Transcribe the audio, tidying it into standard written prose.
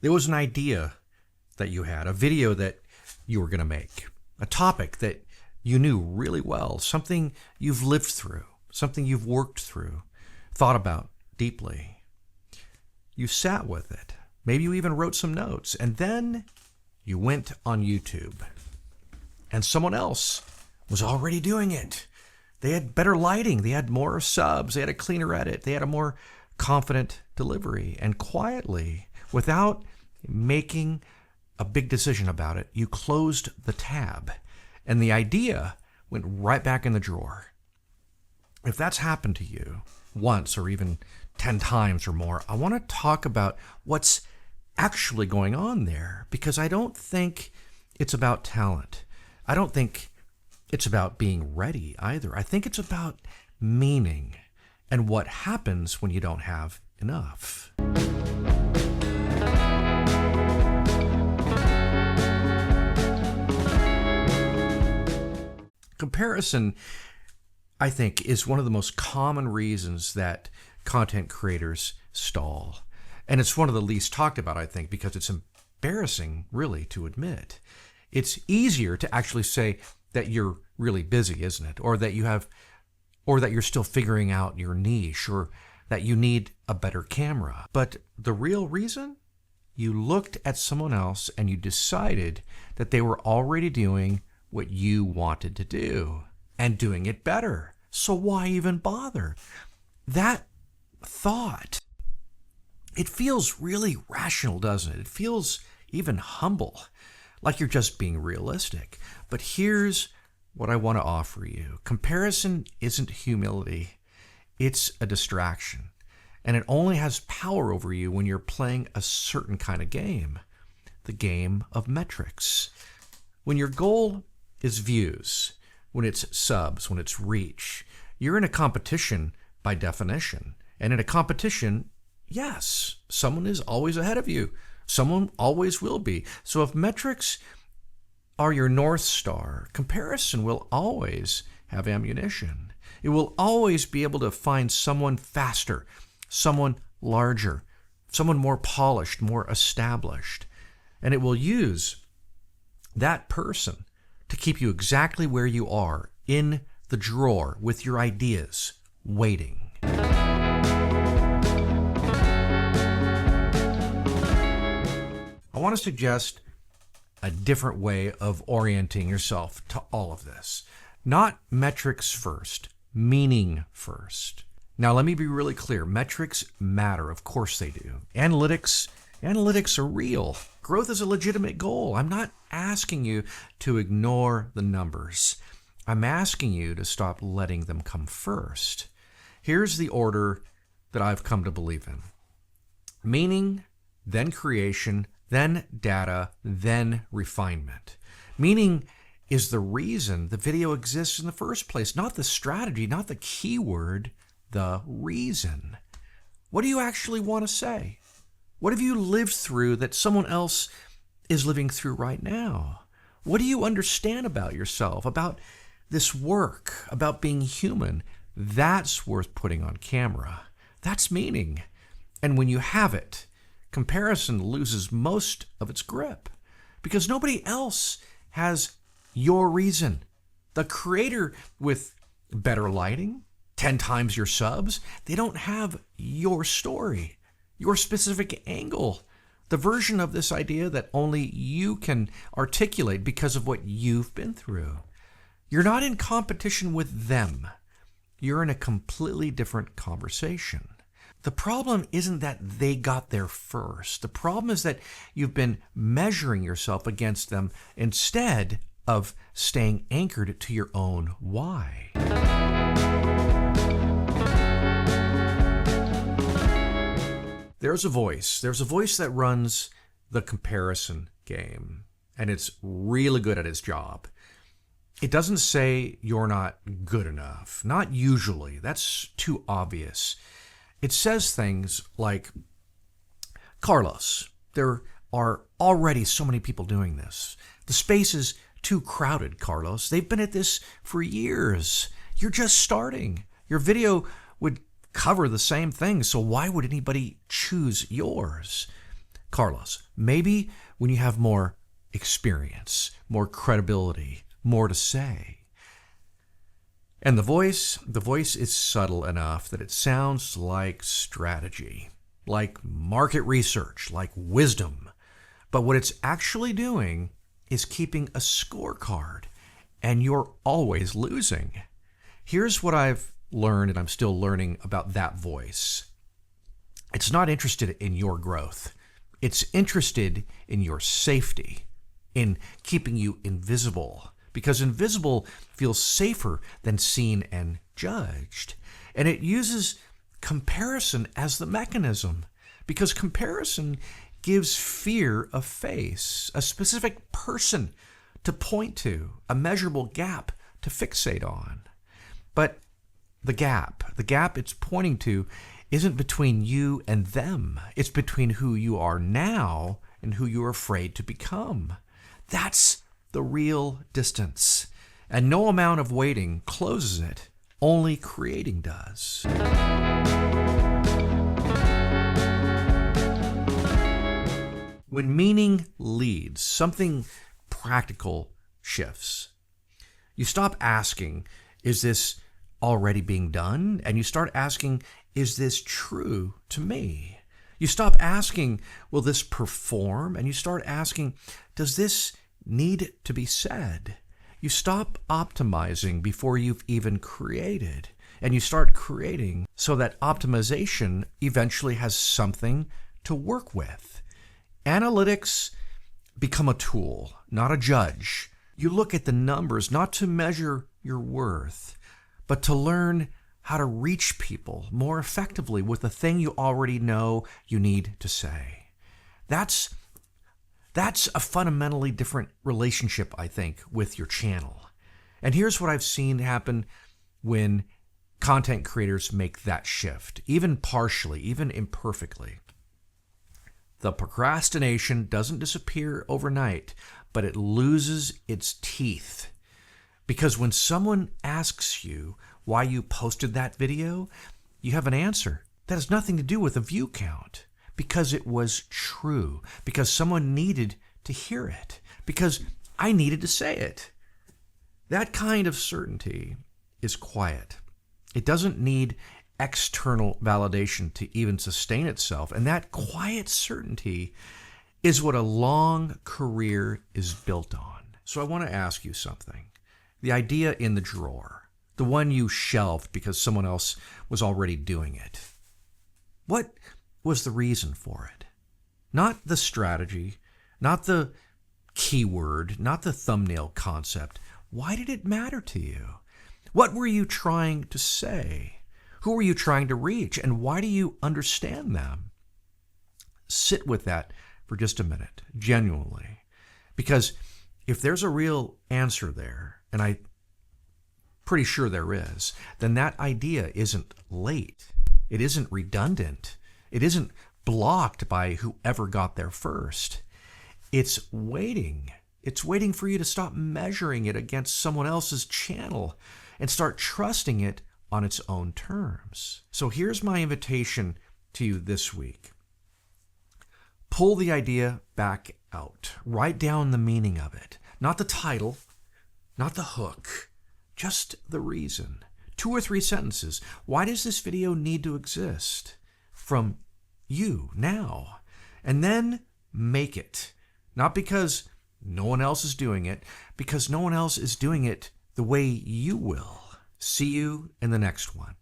It was an idea that you had, a video that you were going to make, a topic that you knew really well, something you've lived through, something you've worked through, thought about deeply. You sat with it. Maybe you even wrote some notes, and then you went on YouTube, and someone else was already doing it. They had better lighting, they had more subs, they had a cleaner edit, they had a more confident delivery, and quietly, without making a big decision about it, you closed the tab, and the idea went right back in the drawer. If that's happened to you once or even 10 times or more, I want to talk about what's actually going on there, because I don't think it's about talent. I don't think it's about being ready either. I think it's about meaning and what happens when you don't have enough. Comparison, I think, is one of the most common reasons that content creators stall. And it's one of the least talked about, I think, because it's embarrassing, really, to admit. It's easier to actually say that you're really busy, isn't it? Or that you're still figuring out your niche, or that you need a better camera. But the real reason? You looked at someone else and you decided that they were already doing what you wanted to do and doing it better. So why even bother? That thought, it feels really rational, doesn't it? It feels even humble, like you're just being realistic. But here's what I want to offer you. Comparison isn't humility. It's a distraction. And it only has power over you when you're playing a certain kind of game, the game of metrics. When your goal is views, when it's subs, when it's reach, you're in a competition by definition. And in a competition, yes, someone is always ahead of you. Someone always will be. So if metrics are your North Star, comparison will always have ammunition. It will always be able to find someone faster, someone larger, someone more polished, more established. And it will use that person to keep you exactly where you are, in the drawer with your ideas, waiting. I want to suggest a different way of orienting yourself to all of this. Not metrics first, meaning first. Now, let me be really clear. Metrics matter. Of course they do. Analytics are real. Growth is a legitimate goal. I'm not asking you to ignore the numbers. I'm asking you to stop letting them come first. Here's the order that I've come to believe in. Meaning, then creation, then data, then refinement. Meaning is the reason the video exists in the first place, not the strategy, not the keyword, the reason. What do you actually want to say? What have you lived through that someone else is living through right now? What do you understand about yourself, about this work, about being human? That's worth putting on camera. That's meaning. And when you have it, comparison loses most of its grip because nobody else has your reason. The creator with better lighting, 10 times your subs, they don't have your story, your specific angle, the version of this idea that only you can articulate because of what you've been through. You're not in competition with them. You're in a completely different conversation. The problem isn't that they got there first. The problem is that you've been measuring yourself against them instead of staying anchored to your own why. There's a voice that runs the comparison game, and it's really good at its job. It doesn't say you're not good enough, not usually. That's too obvious. It says things like, Carlos, there are already so many people doing this. The space is too crowded, Carlos. They've been at this for years. You're just starting. Your video would cover the same thing, so why would anybody choose yours? Carlos, maybe when you have more experience, more credibility, more to say. And the voice is subtle enough that it sounds like strategy, like market research, like wisdom. But what it's actually doing is keeping a scorecard, and you're always losing. Here's what I've learned, and I'm still learning about that voice. It's not interested in your growth. It's interested in your safety, in keeping you invisible, because invisible feels safer than seen and judged. And it uses comparison as the mechanism, because comparison gives fear a face, a specific person to point to, a measurable gap to fixate on. But the gap it's pointing to isn't between you and them. It's between who you are now and who you're afraid to become. That's the real distance. And no amount of waiting closes it. Only creating does. When meaning leads, something practical shifts. You stop asking, is this already being done? And you start asking, is this true to me? You stop asking, will this perform? And you start asking, does this need to be said? You stop optimizing before you've even created, and you start creating so that optimization eventually has something to work with. Analytics become a tool, not a judge. You look at the numbers not to measure your worth, but to learn how to reach people more effectively with the thing you already know you need to say. That's a fundamentally different relationship, I think, with your channel. And here's what I've seen happen when content creators make that shift, even partially, even imperfectly. The procrastination doesn't disappear overnight, but it loses its teeth. Because when someone asks you why you posted that video, you have an answer that has nothing to do with a view count. Because it was true. Because someone needed to hear it. Because I needed to say it. That kind of certainty is quiet. It doesn't need external validation to even sustain itself. And that quiet certainty is what a long career is built on. So I want to ask you something. The idea in the drawer, the one you shelved because someone else was already doing it. What was the reason for it? Not the strategy, not the keyword, not the thumbnail concept. Why did it matter to you? What were you trying to say? Who were you trying to reach? And why do you understand them? Sit with that for just a minute, genuinely. Because if there's a real answer there, and I'm pretty sure there is, then that idea isn't late. It isn't redundant. It isn't blocked by whoever got there first. It's waiting. It's waiting for you to stop measuring it against someone else's channel and start trusting it on its own terms. So here's my invitation to you this week. Pull the idea back out. Write down the meaning of it. Not the title, not the hook, just the reason. 2 or 3 sentences. Why does this video need to exist? From you now. And then make it. Not because no one else is doing it, because no one else is doing it the way you will. See you in the next one.